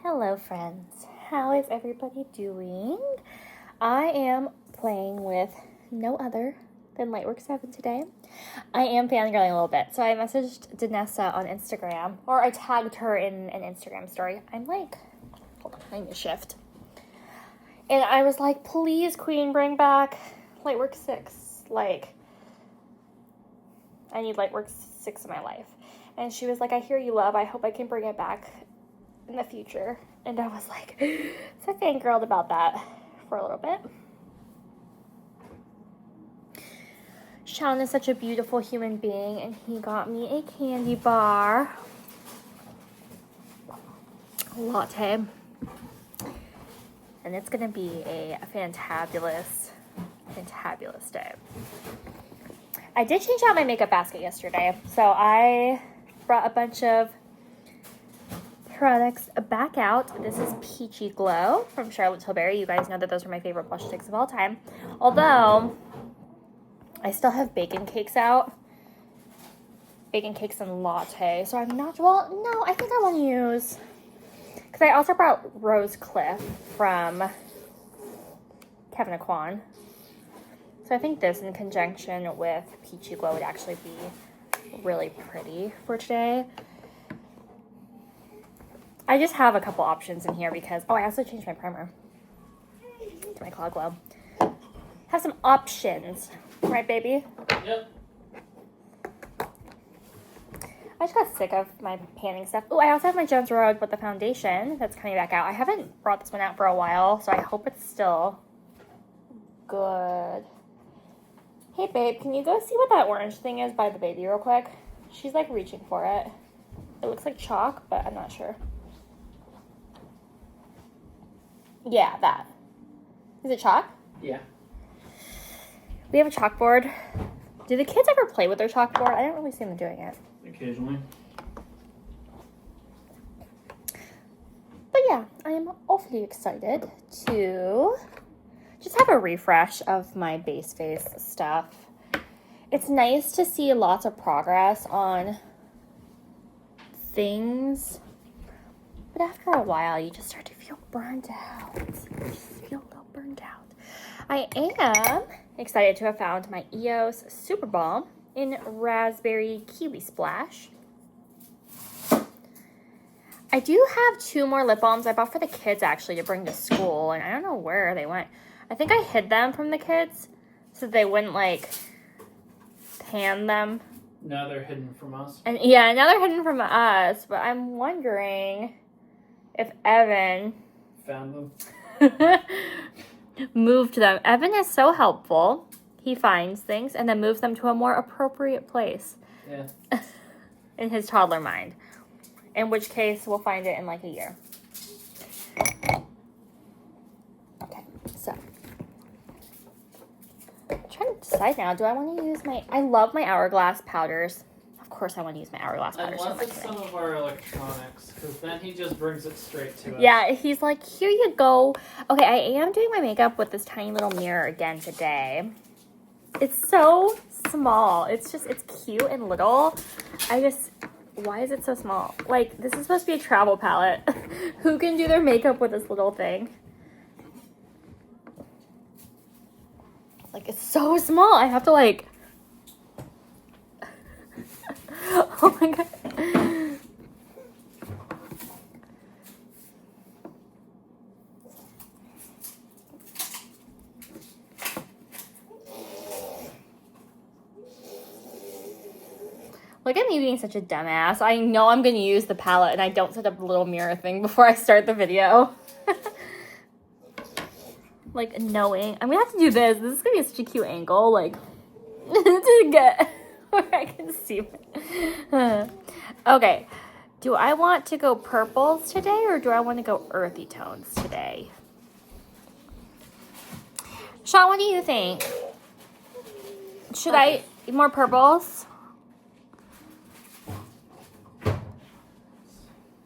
Hello friends, how is everybody doing? I am playing with no other than Lightwork 7 today. I am fangirling a little bit, so I messaged Danessa on Instagram, or I tagged her in an Instagram story. I'm like, hold on, I need to shift. And I was like, please Queen, bring back Lightwork 6. Like, I need Lightwork 6 in my life. And she was like, I hear you, love. I hope I can bring it back in the future. And I was like, so I fangirled about that for a little bit. Sean is such a beautiful human being, and he got me a candy bar. Latte. And it's going to be a fantabulous day. I did change out my makeup basket yesterday, so I brought a bunch of products back out. This is Peachy Glow from Charlotte Tilbury. You guys know that those are my favorite blush sticks of all time. Although, I still have bacon cakes out. Bacon cakes and latte. So I'm not, well, no, I think I want to use, because I also brought Rose Cliff from Kevin Aquan. So I think this in conjunction with Peachy Glow would actually be really pretty for today. I just have a couple options in here because, oh, I also changed my primer to my Cloud Glow. Have some options, right, baby? Yep. I just got sick of my panning stuff. Oh, I also have my Jones Road with the foundation that's coming back out. I haven't brought this one out for a while, so I hope it's still good. Hey, babe, can you go see what that orange thing is by the baby real quick? She's, like, reaching for it. It looks like chalk, but I'm not sure. Yeah, that. Is it chalk? Yeah. We have a chalkboard. Do the kids ever play with their chalkboard? I don't really see them doing it. Occasionally. But yeah, I am awfully excited to just have a refresh of my base face stuff. It's nice to see lots of progress on things, but after a while you just start to feel burned out. You just feel a little burned out. I am excited to have found my EOS Super Balm in Raspberry Kiwi Splash. I do have 2 more lip balms I bought for the kids actually to bring to school, and I don't know where they went. I think I hid them from the kids so they wouldn't, like, hand them. Now they're hidden from us. And yeah, now they're hidden from us, but I'm wondering if Evan Found them. moved them. Evan is so helpful. He finds things and then moves them to a more appropriate place. Yeah. In his toddler mind. In which case, we'll find it in like a year. Okay, so. I'm trying to decide now. Do I want to use my... I love my Hourglass powders. Of course I want to use my Hourglass powders. Unless it's some of our electronics, because then he just brings it straight to us. Yeah, he's like, here you go. Okay, I am doing my makeup with this tiny little mirror again today. It's so small. It's cute and little. Why is it so small? Like, this is supposed to be a travel palette. Who can do their makeup with this little thing? Like, it's so small. I have to, like... Oh, my God. Look at me being such a dumbass. I know I'm going to use the palette and I don't set up the little mirror thing before I start the video. Like, knowing. I'm going to have to do this. This is going to be such a cute angle. Like, to get where I can see it. Okay. Do I want to go purples today or do I want to go earthy tones today? Sean, what do you think? Should I more purples?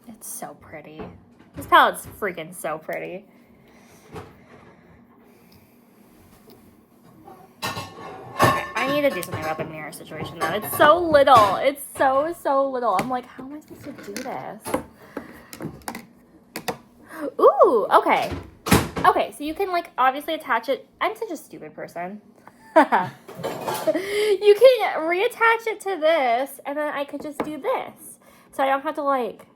It's so pretty. This palette's freaking so pretty. I need to do something about the mirror situation though. It's so little. It's so little. I'm like, how am I supposed to do this? Ooh, okay. Okay, so you can, like, obviously attach it. I'm such a stupid person. You can reattach it to this, and then I could just do this. So I don't have to, like...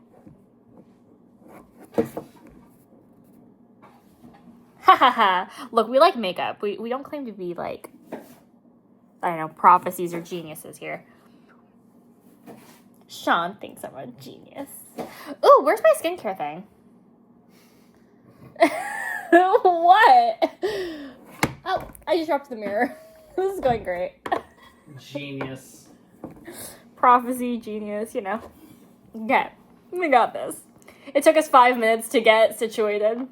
Ha ha ha. Look, we like makeup. We don't claim to be, like, I don't know, prophecies or geniuses here. Sean thinks I'm a genius. Ooh, where's my skincare thing? What? Oh, I just dropped the mirror. This is going great. Genius. Prophecy, genius, you know. Okay, we got this. It took us 5 minutes to get situated.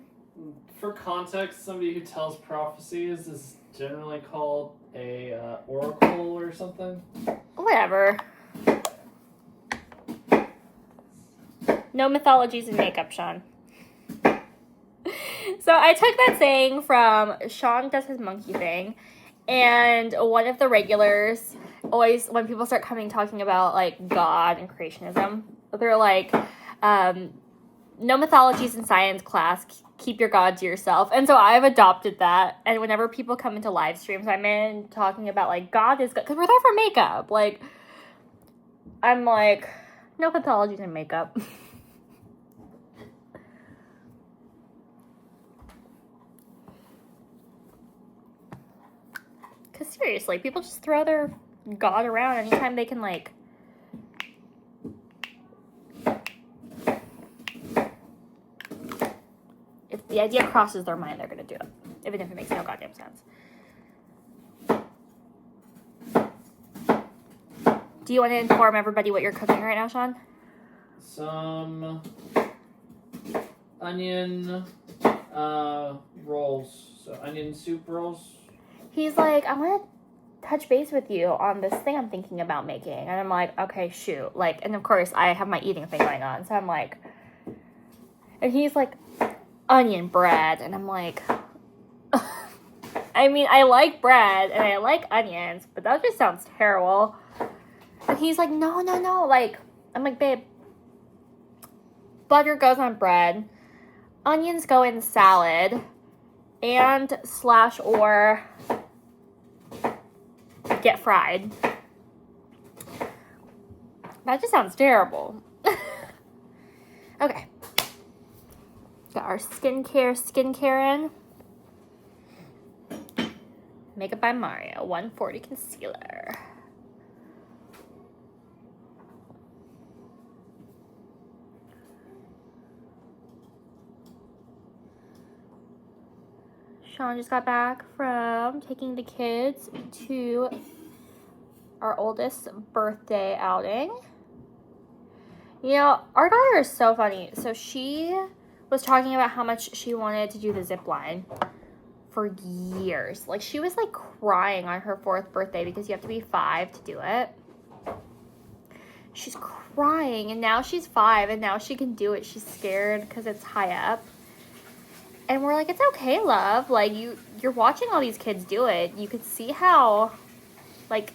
For context, somebody who tells prophecies is generally called a oracle or something. Whatever. No mythologies in makeup, Sean. So I took that saying from Sean does his monkey thing, and one of the regulars always, when people start talking about like God and creationism, they're like, no mythologies in science class, keep your God to yourself. And so I've adopted that, and whenever people come into live streams I'm in talking about like God is good, because we're there for makeup, like I'm like, no mythologies in makeup. Because seriously, people just throw their God around anytime they can, like... If the idea crosses their mind, they're going to do it. Even if it makes no goddamn sense. Do you want to inform everybody what you're cooking right now, Sean? Some onion rolls. So onion soup rolls. He's like, I want to touch base with you on this thing I'm thinking about making. And I'm like, okay, shoot. Like, and of course, I have my eating thing going on. So I'm like, and he's like, onion bread. And I'm like, I mean, I like bread and I like onions, but that just sounds terrible. And he's like, no. Like, I'm like, babe, butter goes on bread. Onions go in salad. And / or get fried. That just sounds terrible. Okay. Got our skincare in. Makeup by Mario, 140 concealer. Sean just got back from taking the kids to our oldest birthday outing. You know, our daughter is so funny. So she was talking about how much she wanted to do the zip line for years. Like, she was like crying on her 4th birthday because you have to be 5 to do it. She's crying, and now she's 5 and now she can do it. She's scared because it's high up. And we're like, it's okay, love. Like, you're watching all these kids do it. You could see how, like,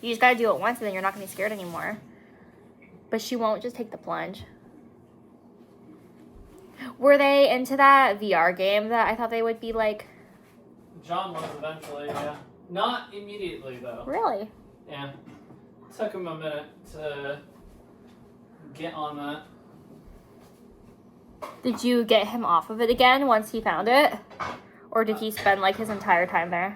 you just gotta do it once and then you're not gonna be scared anymore. But she won't just take the plunge. Were they into that VR game that I thought they would be like? John was eventually, yeah. Not immediately, though. Really? Yeah. Took him a minute to get on that. Did you get him off of it again once he found it? Or did he spend like his entire time there?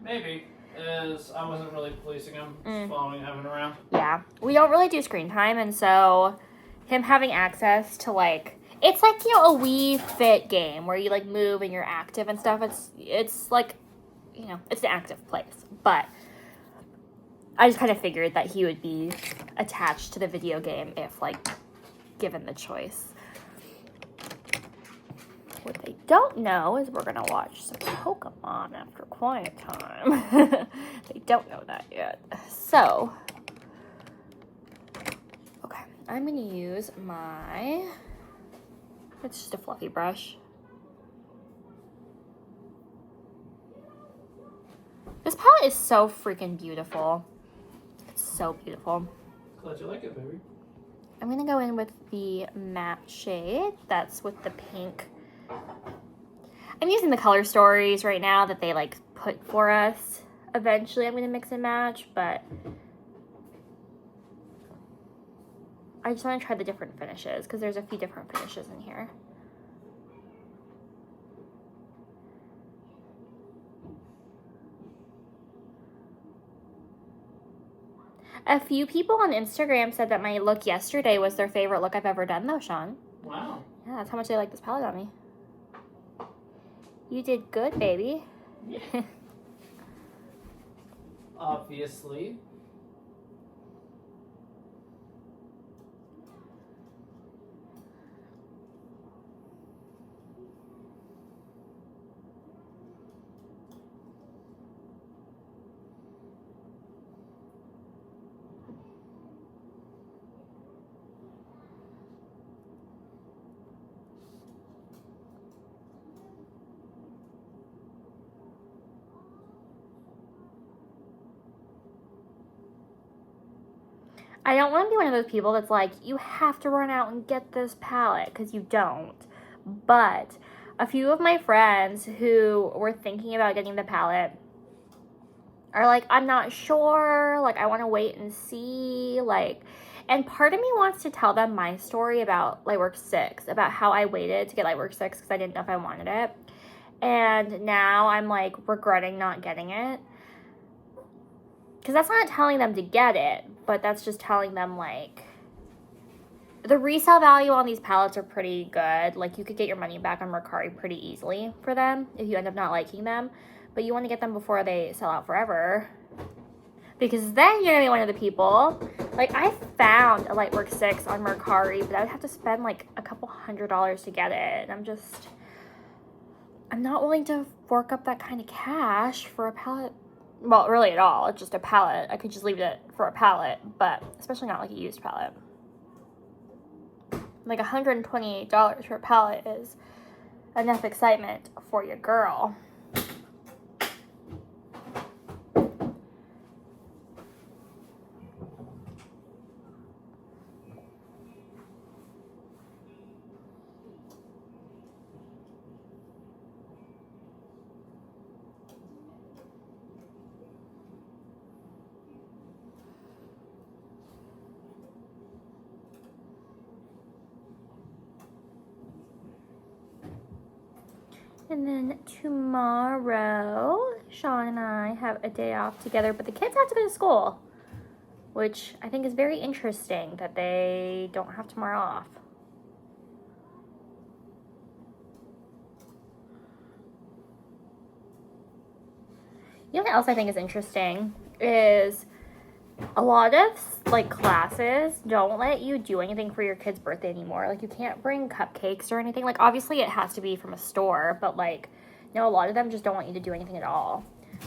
Maybe, as I wasn't really policing him, just following Evan around. Yeah, we don't really do screen time, and so him having access to like, it's like, you know, a Wii Fit game where you like move and you're active and stuff. It's like, you know, it's an active place. But I just kind of figured that he would be attached to the video game if like given the choice. What they don't know is we're going to watch some Pokemon after quiet time. They don't know that yet. So, okay, I'm going to use it's just a fluffy brush. This palette is so freaking beautiful. It's so beautiful. Glad you like it, baby. I'm going to go in with the matte shade. That's with the pink. I'm using the color stories right now that they like put for us. Eventually I'm going to mix and match, but I just want to try the different finishes because there's a few different finishes in here. A few people on Instagram said that my look yesterday was their favorite look I've ever done, though, Sean. Wow. Yeah, that's how much they like this palette on me. You did good, baby. Yeah. Obviously. I don't want to be one of those people that's like, you have to run out and get this palette, because you don't. But a few of my friends who were thinking about getting the palette are like, I'm not sure, like, I want to wait and see, like, and part of me wants to tell them my story about Lightwork 6, about how I waited to get Lightwork 6 because I didn't know if I wanted it. And now I'm, like, regretting not getting it. Because that's not telling them to get it, but that's just telling them, like, the resale value on these palettes are pretty good. Like, you could get your money back on Mercari pretty easily for them if you end up not liking them. But you want to get them before they sell out forever. Because then you're going to be one of the people. Like, I found a Lightwork 6 on Mercari, but I would have to spend, like, a couple $100s to get it. And I'm not willing to fork up that kind of cash for a palette. Well, really at all. It's just a palette. I could just leave it for a palette, but especially not like a used palette. Like $128 for a palette is enough excitement for your girl. And then tomorrow, Sean and I have a day off together, but the kids have to go to school, which I think is very interesting that they don't have tomorrow off. You know what else I think is interesting is a lot of, like, classes don't let you do anything for your kid's birthday anymore. Like, you can't bring cupcakes or anything. Like, obviously it has to be from a store, but, like, you know, a lot of them just don't want you to do anything at all,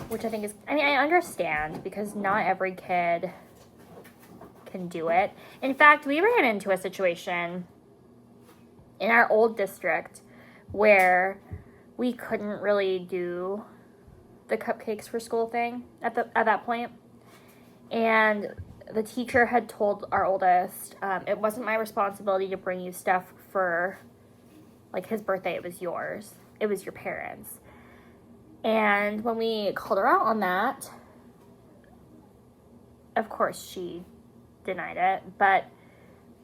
which I think is, I mean, I understand because not every kid can do it. In fact, we ran into a situation in our old district where we couldn't really do the cupcakes for school thing at that point. And the teacher had told our oldest, it wasn't my responsibility to bring you stuff for, like, his birthday. It was yours. It was your parents. And when we called her out on that, of course she denied it. But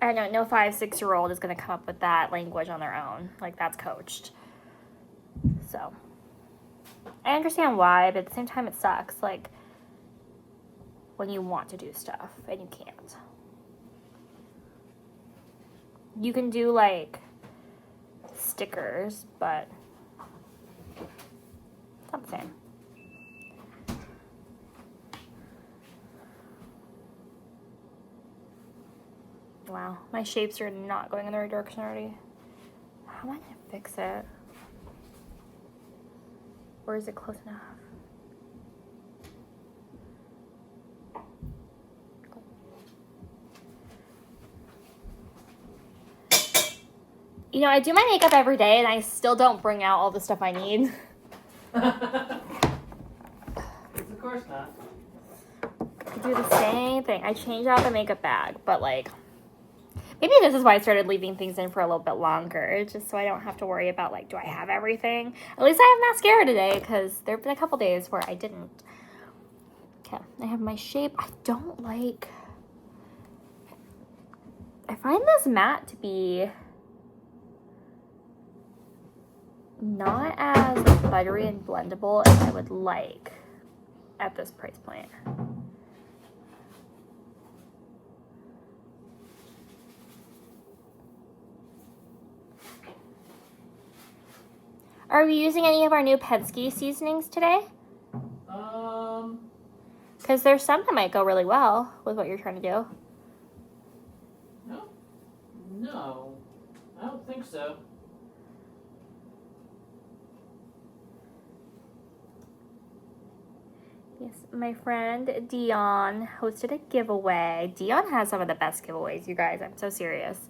I don't know, no 5-6-year-old is going to come up with that language on their own. Like, that's coached. So I understand why, but at the same time it sucks. Like, when you want to do stuff and you can't. You can do, like, stickers, but it's not the same. Wow, my shapes are not going in the right direction already. How am I gonna fix it? Or is it close enough? You know, I do my makeup every day and I still don't bring out all the stuff I need. Of course not. I do the same thing. I change out the makeup bag, but, like, Maybe this is why I started leaving things in for a little bit longer, just so I don't have to worry about, like, do I have everything? At least I have mascara today, because there have been a couple days where I didn't. Okay, I have my shape. I don't like... I find this matte to be not as buttery and blendable as I would like at this price point. Are we using any of our new Penske seasonings today? Because there's some that might go really well with what you're trying to do. No, I don't think so. Yes, my friend Dion hosted a giveaway. Dion has some of the best giveaways, you guys. I'm so serious.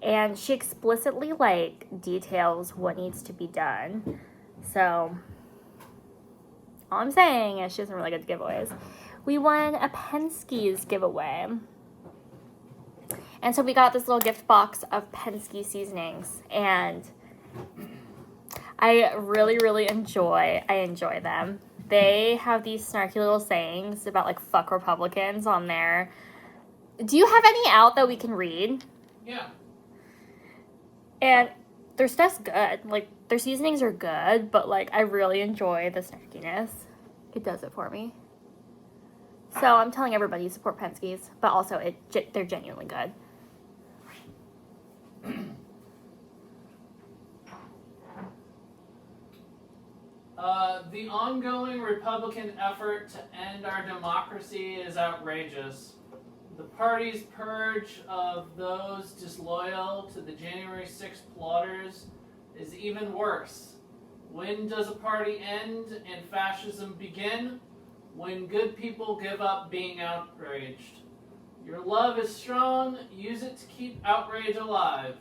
And she explicitly, like, details what needs to be done. So, all I'm saying is she has some really good giveaways. We won a Penske's giveaway. And so we got this little gift box of Penske seasonings. And I really, really enjoy them. They have these snarky little sayings about, like, fuck Republicans on there. Do you have any out that we can read? Yeah. And their stuff's good. Like, their seasonings are good, but, like, I really enjoy the snarkiness. It does it for me. So I'm telling everybody to support Penske's, but also they're genuinely good. The ongoing Republican effort to end our democracy is outrageous. The party's purge of those disloyal to the January 6th plotters is even worse. When does a party end and fascism begin? When good people give up being outraged. Your love is strong, use it to keep outrage alive.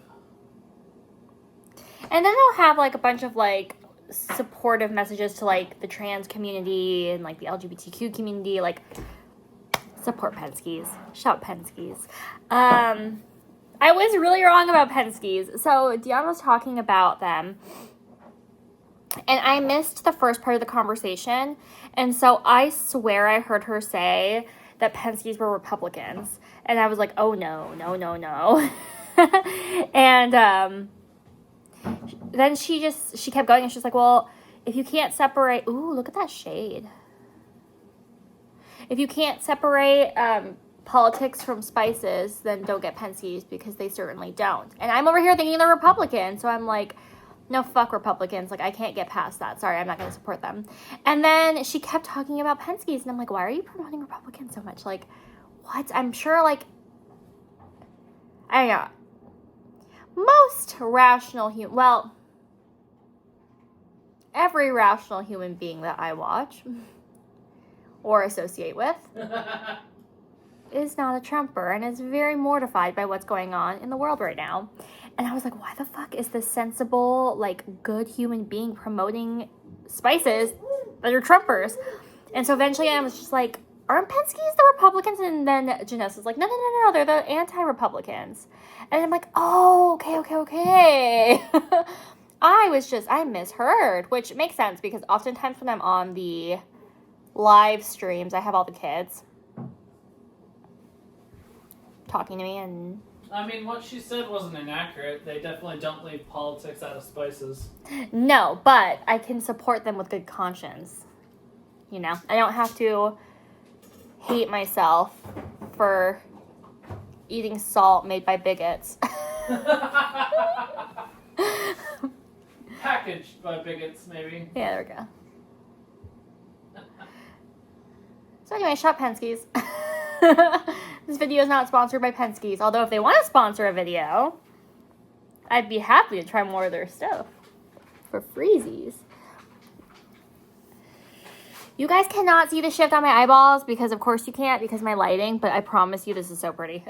And then they'll have, like, a bunch of, like, supportive messages to, like, the trans community and, like, the LGBTQ community, like, support Penske's. Shout Penske's. I was really wrong about Penske's. So Dion was talking about them, and I missed the first part of the conversation, and so I swear I heard her say that Penske's were Republicans, and I was like, oh no. And then she kept going, and she's like, well, if you can't separate, ooh, look at that shade. If you can't separate politics from spices, then don't get Penske's, because they certainly don't. And I'm over here thinking they're Republican, so I'm like, no, fuck Republicans. Like, I can't get past that. Sorry, I'm not going to support them. And then she kept talking about Penske's, and I'm like, why are you promoting Republicans so much? Like, what? I'm sure, like, I don't know. Most rational human, well, every rational human being that I watch or associate with is not a Trumper and is very mortified by what's going on in the world right now. And I was like, why the fuck is this sensible, like, good human being promoting spices that are Trumpers? And so eventually I was just like, aren't Penske's the Republicans? And then Danessa's like, no, they're the anti-Republicans. And I'm like, oh, okay. I misheard, which makes sense, because oftentimes when I'm on the live streams, I have all the kids talking to me, and I mean, what she said wasn't inaccurate. They definitely don't leave politics out of spices. No, but I can support them with good conscience. You know, I don't have to hate myself for eating salt made by bigots. Packaged by bigots, maybe. Yeah, there we go. So anyway, shop Penske's. This video is not sponsored by Penske's, although if they want to sponsor a video, I'd be happy to try more of their stuff for freezies. You guys cannot see the shift on my eyeballs, because of course you can't, because of my lighting, but I promise you this is so pretty.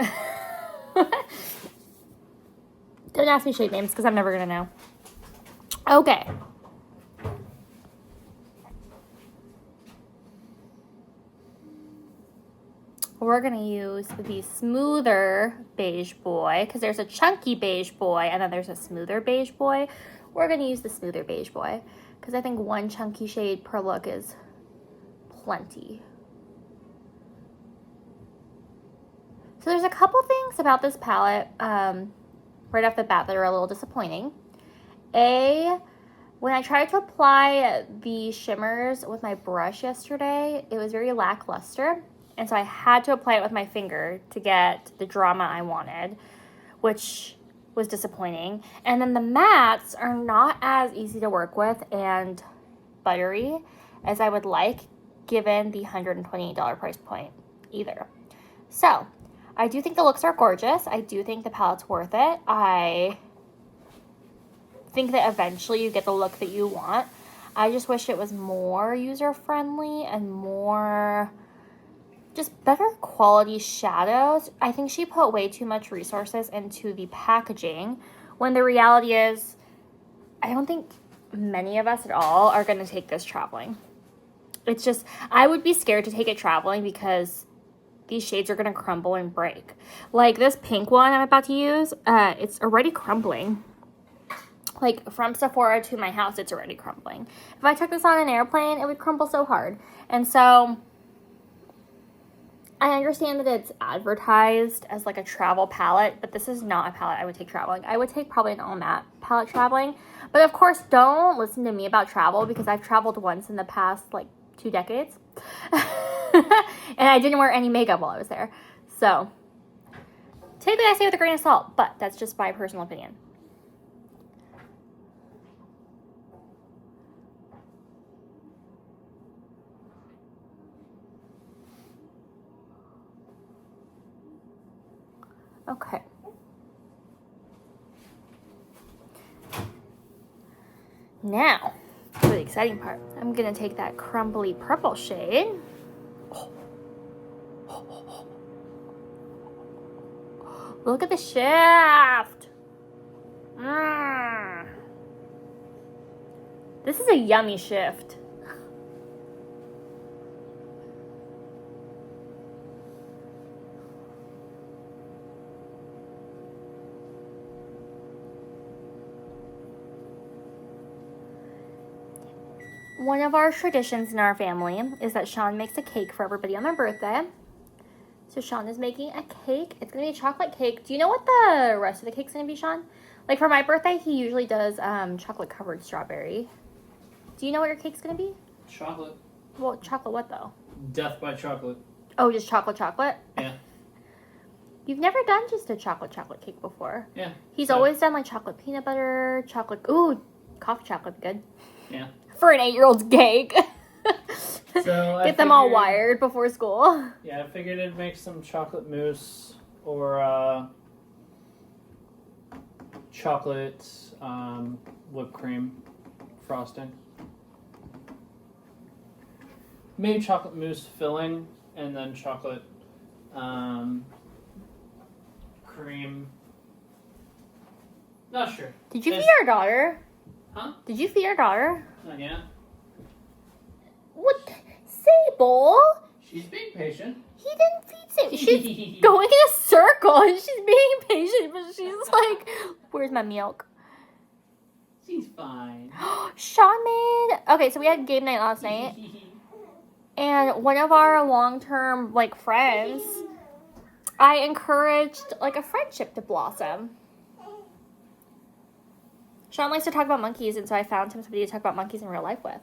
Don't ask me shade names, because I'm never going to know. Okay. we're going to use the smoother beige boy, because there's a chunky beige boy and then there's a smoother beige boy. We're going to use the smoother beige boy, because I think one chunky shade per look is plenty. So there's a couple things about this palette right off the bat that are a little disappointing. When I tried to apply the shimmers with my brush yesterday, it was very lackluster. And so I had to apply it with my finger to get the drama I wanted, which was disappointing. And then the mattes are not as easy to work with and buttery as I would like, given the $128 price point either. So I do think the looks are gorgeous. I do think the palette's worth it. I think that eventually you get the look that you want. I just wish it was more user-friendly and more just better quality shadows. I think she put way too much resources into the packaging, when the reality is I don't think many of us at all are going to take this traveling. It's just, I would be scared to take it traveling because these shades are going to crumble and break. Like this pink one I'm about to use, it's already crumbling. Like from Sephora to my house, it's already crumbling. If I took this on an airplane, it would crumble so hard. And so I understand that it's advertised as like a travel palette, but this is not a palette I would take traveling. I would take probably an all matte palette traveling. But of course, don't listen to me about travel, because I've traveled once in the past like 2 decades. And I didn't wear any makeup while I was there. So take what I say with a grain of salt, but that's just my personal opinion. Okay. Now, for the exciting part, I'm going to take that crumbly purple shade. Look at the shaft. This is a yummy shift. One of our traditions in our family is that Sean makes a cake for everybody on their birthday. So Sean is making a cake. It's going to be a chocolate cake. Do you know what the rest of the cake's going to be, Sean? Like for my birthday, he usually does chocolate covered strawberry. Do you know what your cake's going to be? Chocolate. Well, chocolate what though? Death by chocolate. Oh, just chocolate? Yeah. You've never done just a chocolate cake before. Yeah. He's always done like chocolate peanut butter, chocolate, ooh, coffee chocolate, good. Yeah. For an 8-year-old's cake. So Get them all wired before school. Yeah, I figured it'd make some chocolate mousse or chocolate whipped cream frosting. Maybe chocolate mousse filling and then chocolate cream. Not sure. Did you feed our daughter? Huh? Did you feed our daughter? Yeah. What? Sable? She's being patient. He didn't feed Sable. She's going in a circle and she's being patient, but she's like, where's my milk? She's fine. Sean made... Okay, so we had game night last night. And one of our long-term, like, friends, I encouraged, like, a friendship to blossom. Sean likes to talk about monkeys, and so I found him somebody to talk about monkeys in real life with.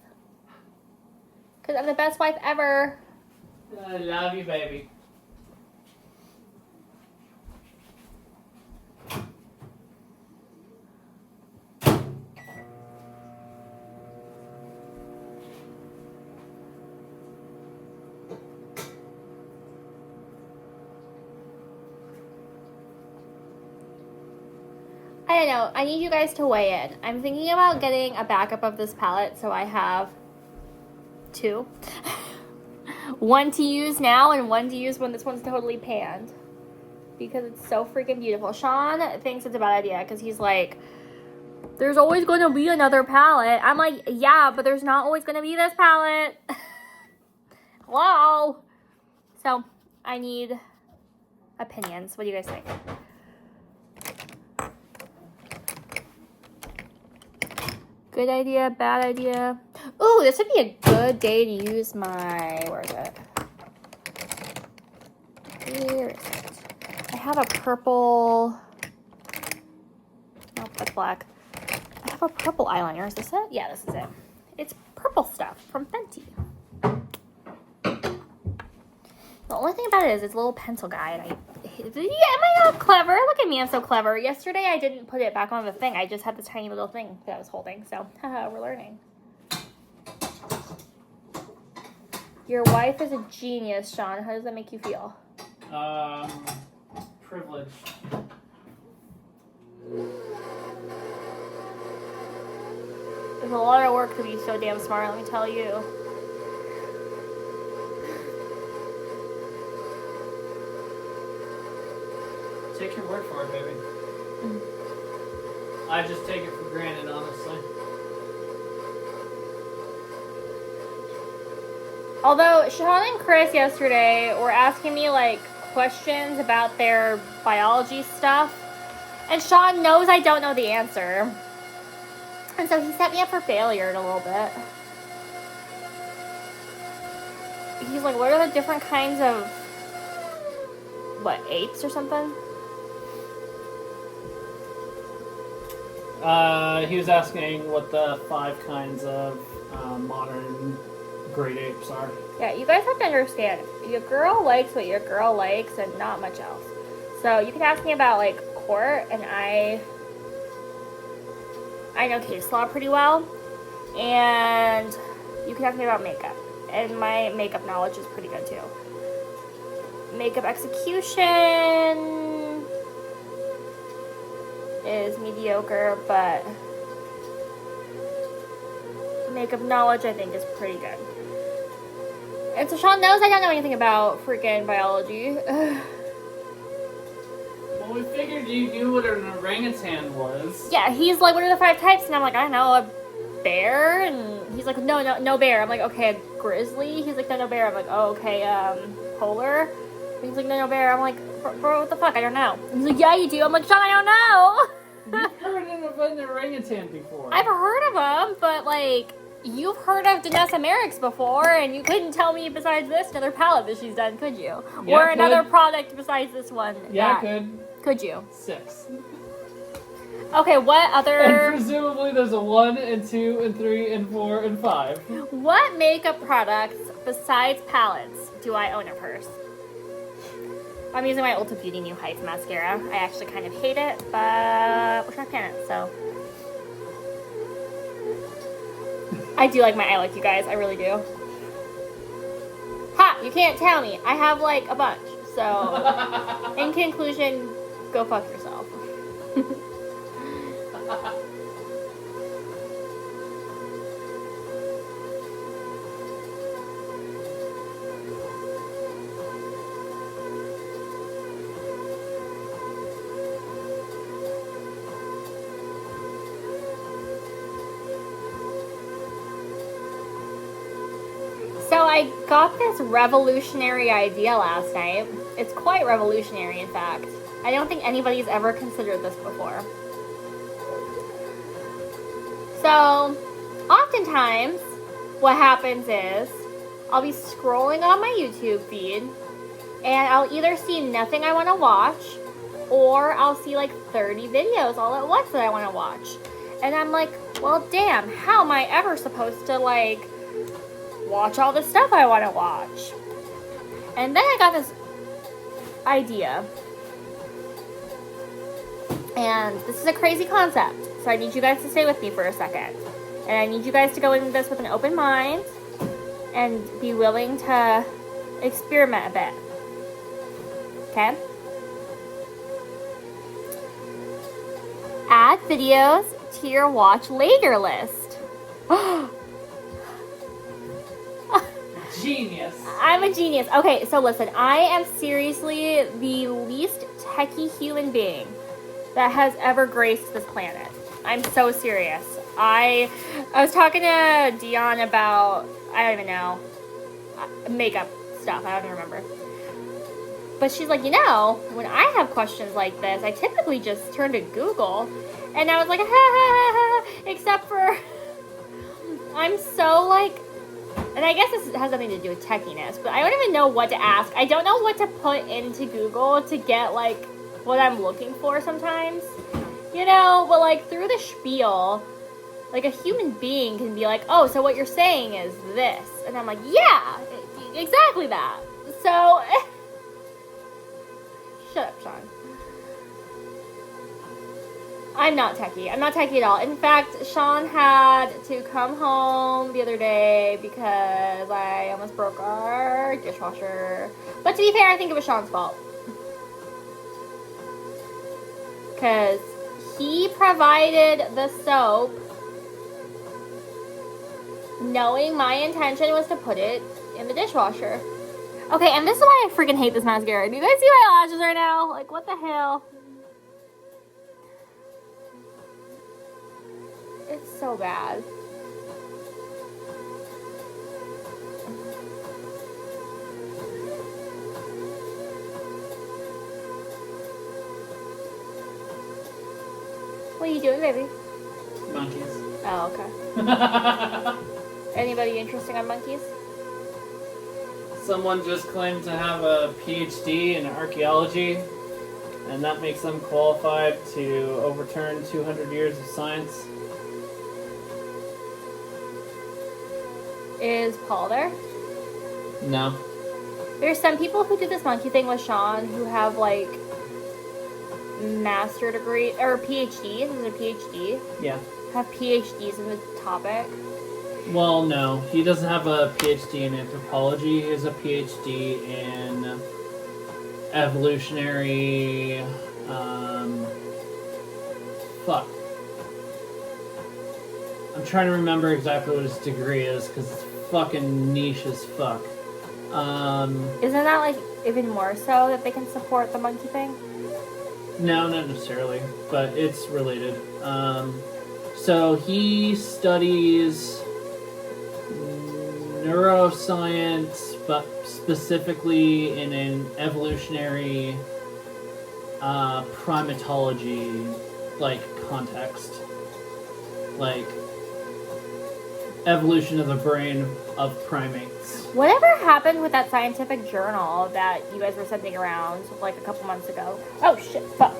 Because I'm the best wife ever. I love you, baby. I don't know. I need you guys to weigh in. I'm thinking about getting a backup of this palette, so I have 2. One to use now and one to use when this one's totally panned. Because it's so freaking beautiful. Sean thinks it's a bad idea because he's like, there's always going to be another palette. I'm like, yeah, but there's not always going to be this palette. Hello? So, I need opinions. What do you guys think? Good idea, bad idea. Ooh, this would be a good day to use my, where is it? Where is it? I have a purple, nope, that's black. I have a purple eyeliner. Is this it? Yeah, this is it. It's purple stuff from Fenty. The only thing about it is it's a little pencil guide. Am I not clever? Look at me, I'm so clever. Yesterday I didn't put it back on the thing. I just had this tiny little thing that I was holding. So, haha, we're learning. Your wife is a genius, Sean. How does that make you feel? Privileged. It's a lot of work to be so damn smart, let me tell you. Take your word for it, baby. I just take it for granted, honestly. Although Sean and Chris yesterday were asking me like questions about their biology stuff, and Sean knows I don't know the answer. And so he set me up for failure in a little bit. He's like, what are the different kinds of, what, apes or something? He was asking what the 5 kinds of modern great apes are. Yeah, you guys have to understand, your girl likes what your girl likes and not much else. So you can ask me about like court, and I know case law pretty well, and you can ask me about makeup, and my makeup knowledge is pretty good too. Makeup execution is mediocre, but makeup knowledge I think is pretty good. And so Sean knows I don't know anything about freaking biology. Well, we figured you knew what an orangutan was. Yeah, he's like, what are the 5 types? And I'm like, I don't know, a bear? And he's like, no bear. I'm like, okay, a grizzly? He's like, no bear. I'm like, oh, okay, polar? And he's like, no bear. I'm like, bro, what the fuck? I don't know. And he's like, yeah, you do. I'm like, Sean, I don't know. You've heard of an orangutan before. I've heard of them, but like, you've heard of Danessa Myricks before, and you couldn't tell me besides this another palette that she's done, could you? Yeah, or I another could. product besides this one. Yeah, I could. Could you? 6. Okay, what other... And presumably there's a 1 and 2 and 3 and 4 and 5. What makeup products besides palettes do I own of hers? I'm using my Ulta Beauty New Heights mascara. I actually kind of hate it, but we're not paying it, so... I do like my eye look, you guys. I really do. Ha! You can't tell me. I have, like, a bunch. So, in conclusion, go fuck yourself. So I got this revolutionary idea last night. It's quite revolutionary, in fact. I don't think anybody's ever considered this before. So, oftentimes, what happens is, I'll be scrolling on my YouTube feed, and I'll either see nothing I want to watch, or I'll see like 30 videos all at once that I want to watch. And I'm like, well, damn, how am I ever supposed to, like, watch all the stuff I want to watch? And then I got this idea. And this is a crazy concept, so I need you guys to stay with me for a second. And I need you guys to go into this with an open mind and be willing to experiment a bit. Okay? Add videos to your watch later list. Genius. I'm a genius. Okay, so listen, I am seriously the least techie human being that has ever graced this planet. I'm so serious. I was talking to Dion about, I don't even know, makeup stuff. I don't even remember. But she's like, you know, when I have questions like this, I typically just turn to Google. And I was like, ha ha ha ha, except for I'm so like, and I guess this has nothing to do with techiness, but I don't even know what to ask. I don't know what to put into Google to get like what I'm looking for sometimes, you know, but like through the spiel, like a human being can be like, oh, so what you're saying is this. And I'm like, yeah, exactly that. So, shut up, Sean. I'm not techie. I'm not techie at all. In fact, Sean had to come home the other day because I almost broke our dishwasher. But to be fair, I think it was Sean's fault. Because he provided the soap knowing my intention was to put it in the dishwasher. Okay, and this is why I freaking hate this mascara. Do you guys see my lashes right now? Like, what the hell? It's so bad. What are you doing, baby? Monkeys. Oh, okay. Anybody interesting on monkeys? Someone just claimed to have a PhD in archaeology, and that makes them qualified to overturn 200 years of science. Is Paul there? No. There's some people who do this monkey thing with Sean who have like master degree or PhDs. Is it a PhD? Yeah. Have PhDs in the topic. Well, no. He doesn't have a PhD in anthropology. He has a PhD in evolutionary... Fuck. I'm trying to remember exactly what his degree is, because it's fucking niche as fuck. Isn't that like even more so that they can support the monkey thing? No, not necessarily, but it's related. So he studies neuroscience, but specifically in an evolutionary primatology like context. Like evolution of the brain of primates. Whatever happened with that scientific journal that you guys were sending around like a couple months ago? Oh shit, fuck.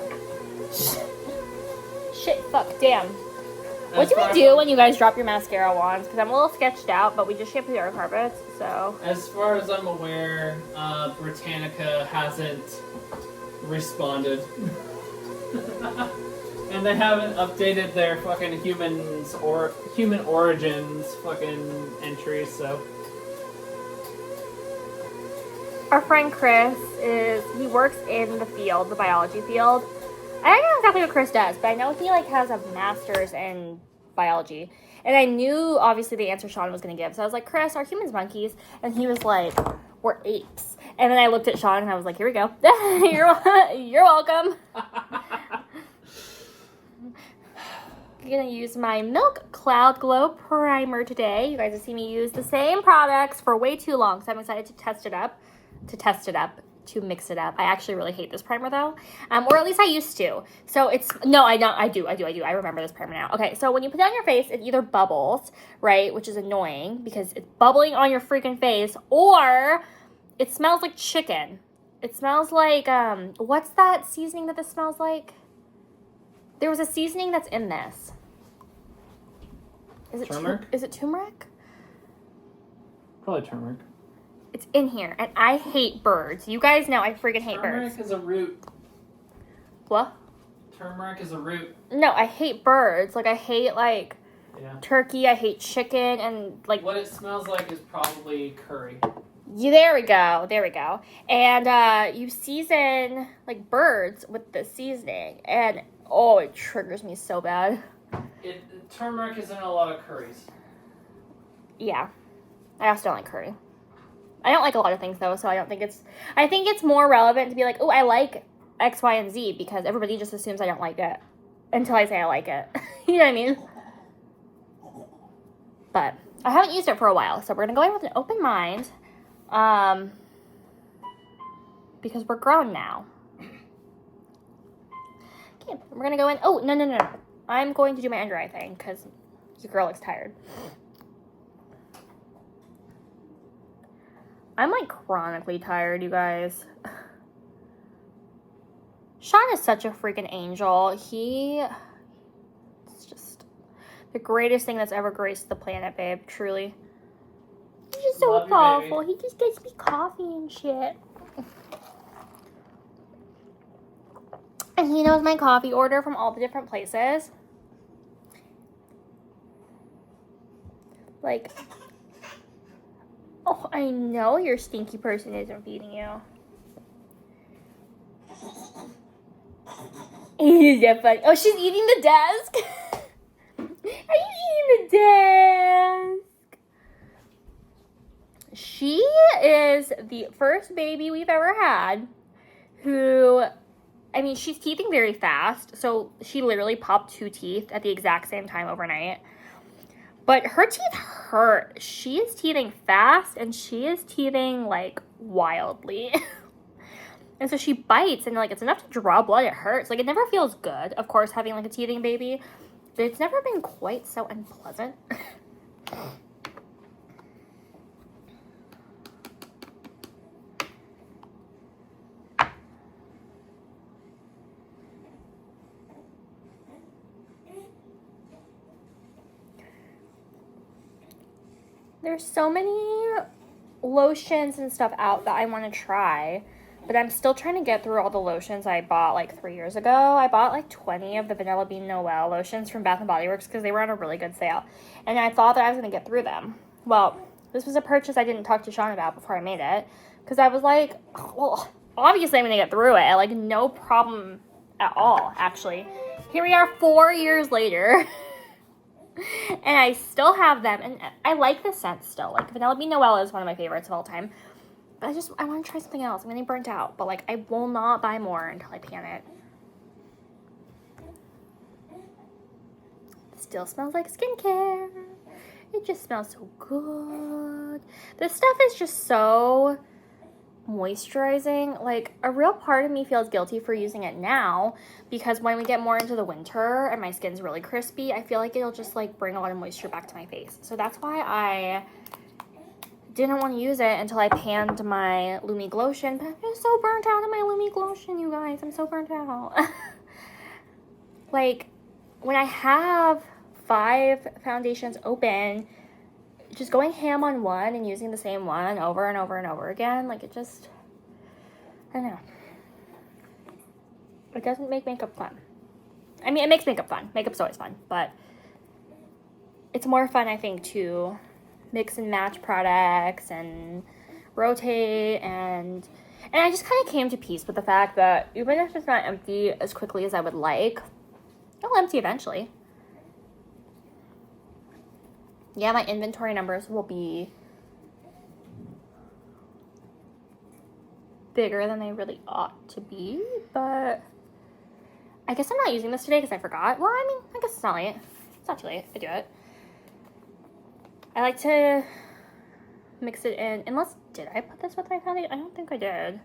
Shit, fuck, damn. What do we do when you guys drop your mascara wands? Because I'm a little sketched out, but we just shampooed our carpets, so. As far as I'm aware, Britannica hasn't responded. And they haven't updated their fucking human origins fucking entries, so. Our friend Chris he works in the field, the biology field. I don't know exactly what Chris does, but I know he like has a master's in biology. And I knew obviously the answer Sean was going to give. So I was like, Chris, are humans monkeys? And he was like, we're apes. And then I looked at Sean and I was like, here we go. You're welcome. I'm going to use my Milk Cloud Glow Primer today. You guys have seen me use the same products for way too long, so I'm excited to test it up, to mix it up. I actually really hate this primer though, or at least I used to. So it's, no, I do. I remember this primer now. Okay, so when you put it on your face, it either bubbles, right, which is annoying because it's bubbling on your freaking face, or it smells like chicken. It smells like, what's that seasoning that this smells like? There was a seasoning that's in this. Is it turmeric? Is it turmeric? Probably turmeric. It's in here, and I hate birds. You guys know I freaking hate birds. Turmeric is a root. What? Turmeric is a root. No, I hate birds. Like, I hate, like, Yeah. turkey. I hate chicken, and, like... What it smells like is probably curry. Yeah, there we go. And, you season, like, birds with the seasoning, and, oh, it triggers me so bad. Turmeric is in a lot of curries. Yeah. I also don't like curry. I don't like a lot of things, though, so I think it's more relevant to be like, oh, I like X, Y, and Z, because everybody just assumes I don't like it until I say I like it. You know what I mean? But I haven't used it for a while, so we're going to go in with an open mind. because we're grown now. Okay, we're gonna go in. Oh, no. I'm going to do my under eye thing because your girl looks tired. I'm like chronically tired, you guys. Sean is such a freaking angel. It's just the greatest thing that's ever graced the planet, babe. Truly. He's just so thoughtful. He just gets me coffee and shit. And he knows my coffee order from all the different places. Like, oh, I know your stinky person isn't feeding you. Is that funny? Oh, she's eating the desk. Are you eating the desk? She is the first baby we've ever had who, I mean, she's teething very fast. So she literally popped 2 teeth at the exact same time overnight. But her teeth hurt. She is teething fast and she is teething like wildly. And so she bites and like it's enough to draw blood. It hurts. Like it never feels good, of course, having like a teething baby. But it's never been quite so unpleasant. There's so many lotions and stuff out that I want to try, but I'm still trying to get through all the lotions I bought like 3 years ago. I bought like 20 of the Vanilla Bean Noel lotions from Bath & Body Works because they were on a really good sale, and I thought that I was going to get through them. Well, this was a purchase I didn't talk to Sean about before I made it because I was like, well, obviously I'm going to get through it. Like, no problem at all, actually. Here we are 4 years later. And I still have them, and I like the scent still. Like, Vanilla Bean Noel is one of my favorites of all time. But I want to try something else. I'm getting burnt out. But, like, I will not buy more until I pan it. It still smells like skincare. It just smells so good. This stuff is just so moisturizing. Like, a real part of me feels guilty for using it now because when we get more into the winter and my skin's really crispy, I feel like it'll just like bring a lot of moisture back to my face. So that's why I didn't want to use it until I panned my Lumi Glotion. But I'm just so burnt out on my Lumi Glotion, you guys. I'm so burnt out. Like, when I have 5 foundations open, just going ham on one and using the same one over and over and over again, like it just, I don't know. It doesn't make makeup fun. I mean, it makes makeup fun. Makeup's always fun, but it's more fun, I think, to mix and match products and rotate and I just kind of came to peace with the fact that even if it's not empty as quickly as I would like, it'll empty eventually. Yeah, my inventory numbers will be bigger than they really ought to be, but I guess I'm not using this today because I forgot. Well, I mean, I guess it's not late. It's not too late. I do it. I like to mix it in, unless, did I put this with my foundation? I don't think I did.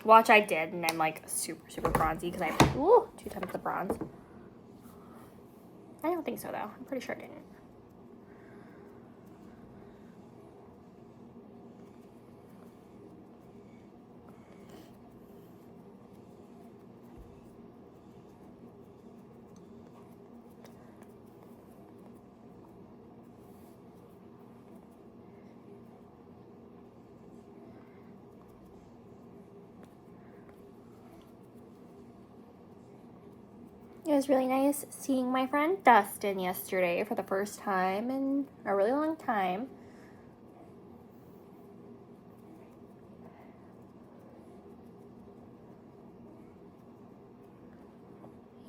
Watch, I did, and I'm like super, super bronzy because I have 2 times the bronze. I don't think so, though. I'm pretty sure I didn't. It was really nice seeing my friend Dustin yesterday for the first time in a really long time.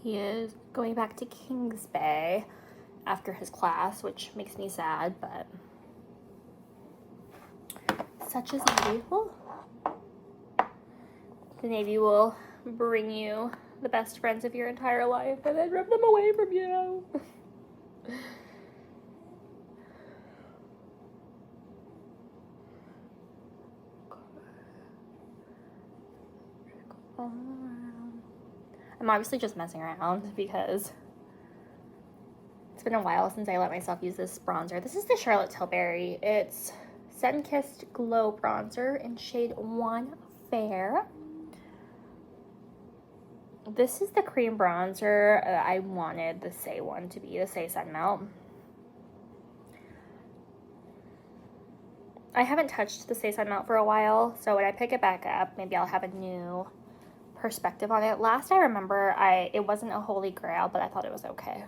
He is going back to Kings Bay after his class, which makes me sad, but such is Navy. Oh. The Navy will bring you the best friends of your entire life and then rip them away from you. I'm obviously just messing around because it's been a while since I let myself use this bronzer. This is the Charlotte Tilbury. It's Sun-Kissed Glow Bronzer in shade 1 Fair. This is the cream bronzer. I wanted the Say one to be the Say Sun Melt. I haven't touched the Say Sun Melt for a while, so when I pick it back up, maybe I'll have a new perspective on it. Last I remember, it wasn't a holy grail, but I thought it was okay.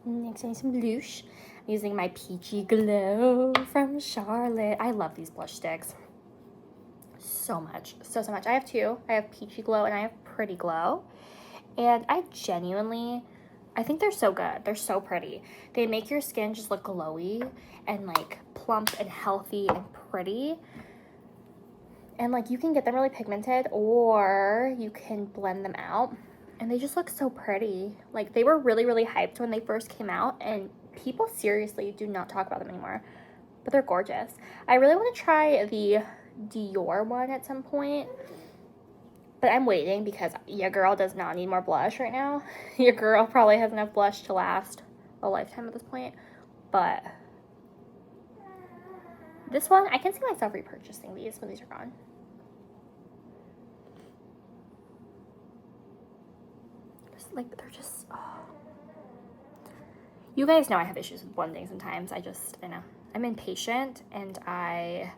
Next, I need some blush. I'm using my Peachy Glow from Charlotte. I love these blush sticks so much. So much. I have two. I have Peachy Glow and I have Pretty Glow. And I think they're so good. They're so pretty. They make your skin just look glowy and like plump and healthy and pretty. And like you can get them really pigmented or you can blend them out. And they just look so pretty. Like they were really, really hyped when they first came out and people seriously do not talk about them anymore. But they're gorgeous. I really want to try the Dior one at some point. But I'm waiting because your girl does not need more blush right now. Your girl probably has enough blush to last a lifetime at this point. But this one, I can see myself repurchasing these when these are gone. Like they're just, oh. You guys know I have issues with blending sometimes. I know I'm impatient and I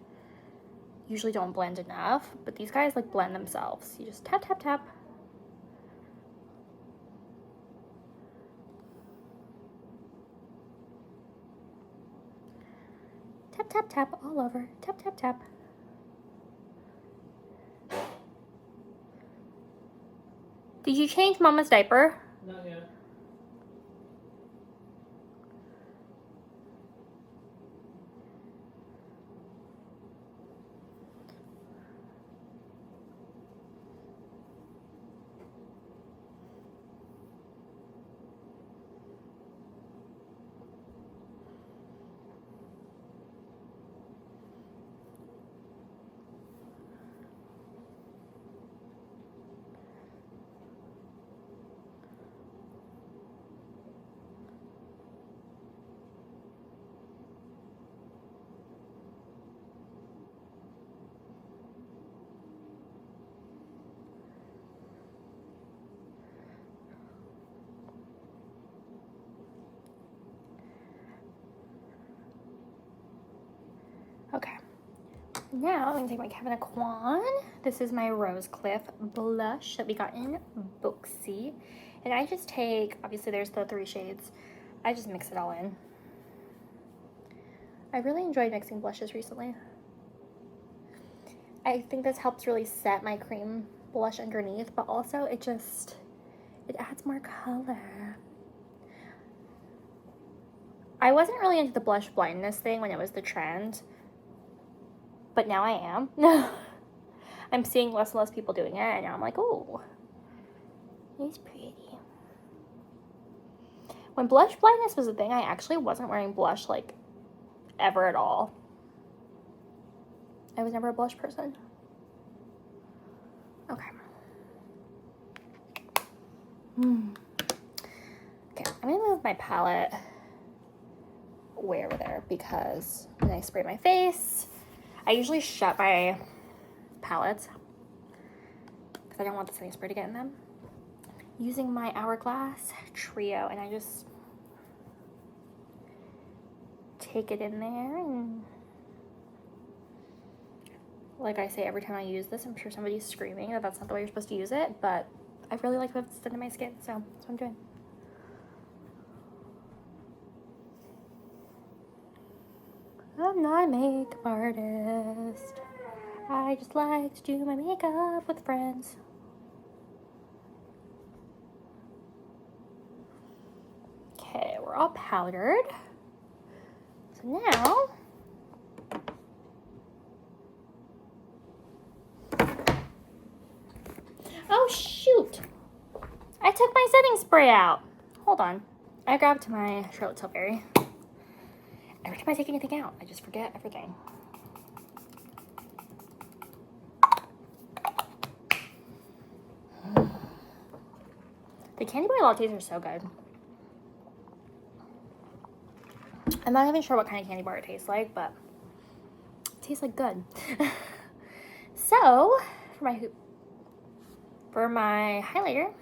usually don't blend enough, but these guys like blend themselves. You just tap tap tap. Tap tap tap all over. Tap tap tap. Did you change Mama's diaper? Not yet. Okay. Now I'm going to take my Kevin Aquan. This is my Rose Cliff blush that we got in Booksy. And I just take, obviously there's the 3 shades. I just mix it all in. I really enjoyed mixing blushes recently. I think this helps really set my cream blush underneath, but also it adds more color. I wasn't really into the blush blindness thing when it was the trend. But now I am. I'm seeing less and less people doing it, and now I'm like, oh, it's pretty. When blush blindness was a thing, I actually wasn't wearing blush, like, ever at all. I was never a blush person. Okay. Okay, I'm gonna move my palette way over there because when I spray my face, I usually shut my palettes because I don't want the setting spray to get in them. Using my Hourglass Trio, and I just take it in there, and like I say every time I use this, I'm sure somebody's screaming that that's not the way you're supposed to use it, but I really like what it's done to my skin, so that's what I'm doing. I'm not a makeup artist. I just like to do my makeup with friends. all powdered. So now, oh shoot! I took my setting spray out. Hold on. I grabbed my Charlotte Tilbury. Every time I take anything out, I just forget everything. The candy bar lattes are so good. I'm not even sure what kind of candy bar it tastes like, but it tastes like good. So, for my highlighter,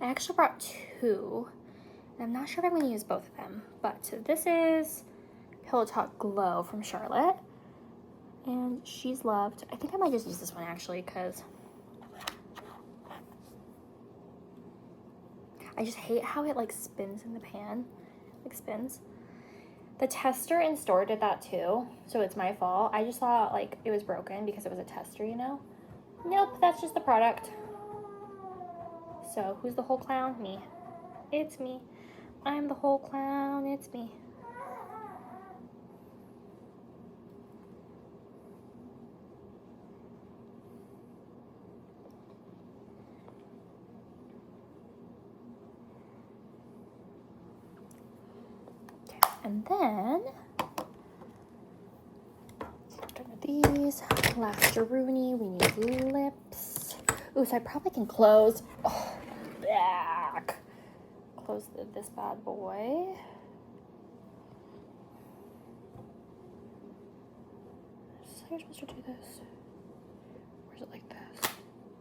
I actually brought two. And I'm not sure if I'm going to use both of them, but this is Pillow Talk Glow from Charlotte, and she's loved. I think I might just use this one actually, because I just hate how it like spins in the pan, like spins. The tester in store did that too, so it's my fault. I just thought like it was broken because it was a tester, you know? Nope, that's just the product. So who's the whole clown? Me. It's me. I'm the whole clown. It's me. And then, done with these, last Rooney, we need lips. Ooh, so I probably can close, back. Close this bad boy. So you're supposed to do this. Or is it like this?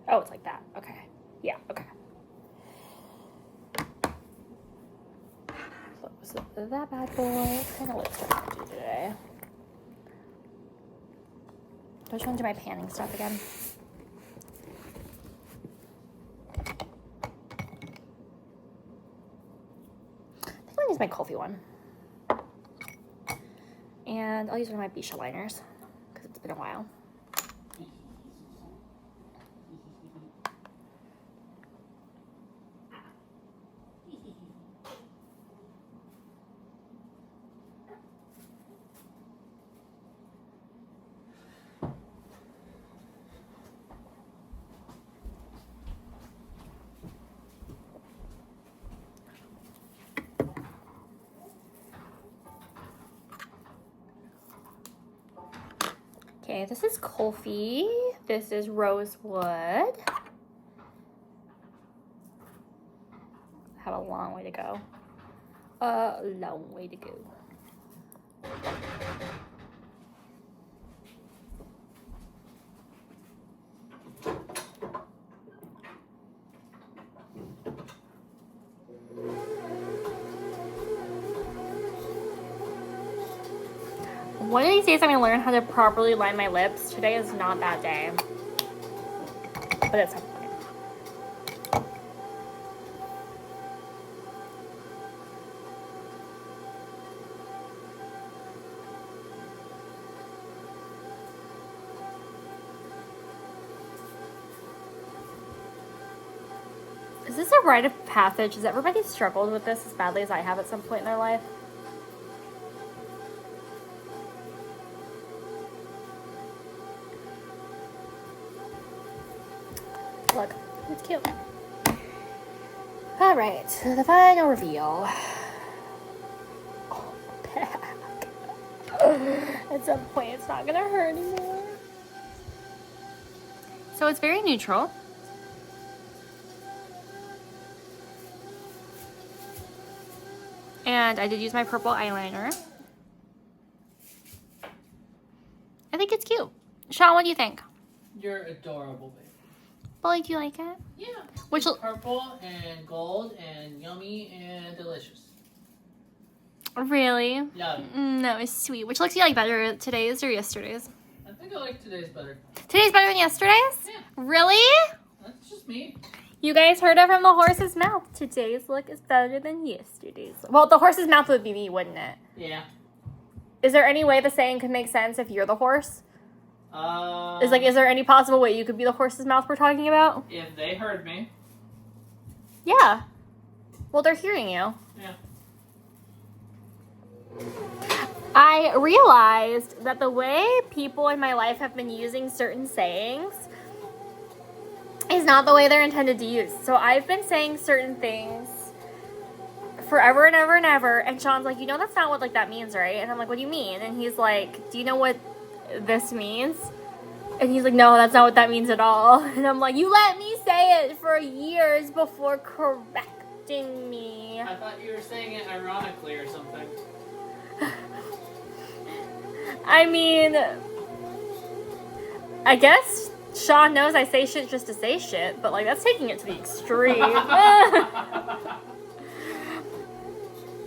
Oh, it's like that. Okay. Yeah, okay. Close that bad boy. What kind of lips do I want to do today? Do I just want to do my panning stuff again? I think I'll use my Kulfi one. And I'll use one of my Bisha liners because it's been a while. Okay, this is Kulfi. This is Rosewood. Have a long way to go. A long way to go. One of these days I'm going to learn how to properly line my lips. Today is not that day. But it's some point. Is this a rite of passage? Has everybody struggled with this as badly as I have at some point in their life? Look, it's cute. All right, so the final reveal. Oh, back. At some point, it's not gonna hurt anymore. So it's very neutral. And I did use my purple eyeliner. I think it's cute. Sean, what do you think? You're adorable, baby. Bully, do you like it? Yeah. Which It's purple and gold and yummy and delicious. Really? Yeah. That was sweet. Which looks you like better, today's or yesterday's? I think I like today's better. Today's better than yesterday's? Yeah. Really? That's just me. You guys heard it from the horse's mouth. Today's look is better than yesterday's. Well, the horse's mouth would be me, wouldn't it? Yeah. Is there any way the saying could make sense if you're the horse? Is there any possible way you could be the horse's mouth we're talking about? If they heard me. Yeah. Well, they're hearing you. Yeah. I realized that the way people in my life have been using certain sayings is not the way they're intended to use. So I've been saying certain things forever and ever and ever, and Sean's like, you know that's not what like that means, right? And I'm like, what do you mean? And he's like, do you know what this means? And he's like, no, that's not what that means at all. And I'm like, you let me say it for years before correcting me. I thought you were saying it ironically or something. I mean, I guess Sean knows I say shit just to say shit, but like that's taking it to the extreme.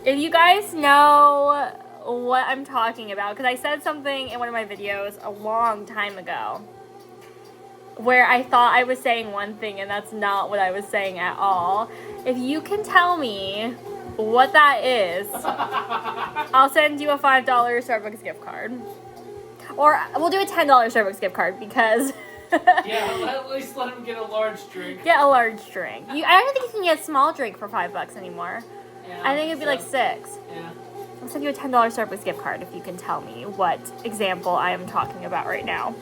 If you guys know what I'm talking about, because I said something in one of my videos a long time ago where I thought I was saying one thing and that's not what I was saying at all. If you can tell me what that is, I'll send you a $5 Starbucks gift card. Or we'll do a $10 Starbucks gift card because... Yeah, at least let him get a large drink. Get a large drink. I don't think you can get a small drink for $5 anymore. Yeah, I think it'd be like $6. Yeah. I'll send you a $10 Starbucks gift card if you can tell me what example I am talking about right now.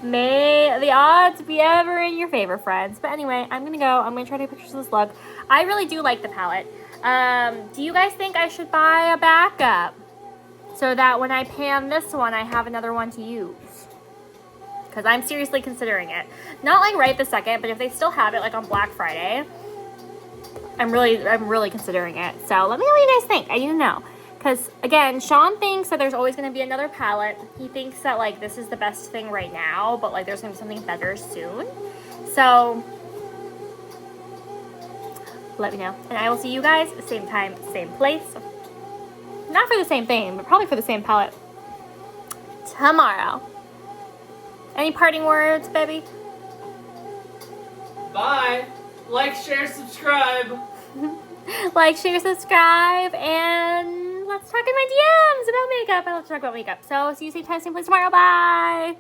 May the odds be ever in your favor, friends. But anyway, I'm going to go. I'm going to try to take pictures of this look. I really do like the palette. Do you guys think I should buy a backup so that when I pan this one, I have another one to use? Because I'm seriously considering it. Not like right this second, but if they still have it like on Black Friday, I'm really considering it. So let me know what you guys think. I need to know. Because, again, Sean thinks that there's always going to be another palette. He thinks that, like, this is the best thing right now, but, like, there's going to be something better soon. So, let me know. And I will see you guys same time, same place. Not for the same thing, but probably for the same palette tomorrow. Any parting words, baby? Bye. Like, share, subscribe. Like, share, subscribe, and let's talk in my DMs about makeup. I love to talk about makeup. So, see you same time, same place tomorrow. Bye.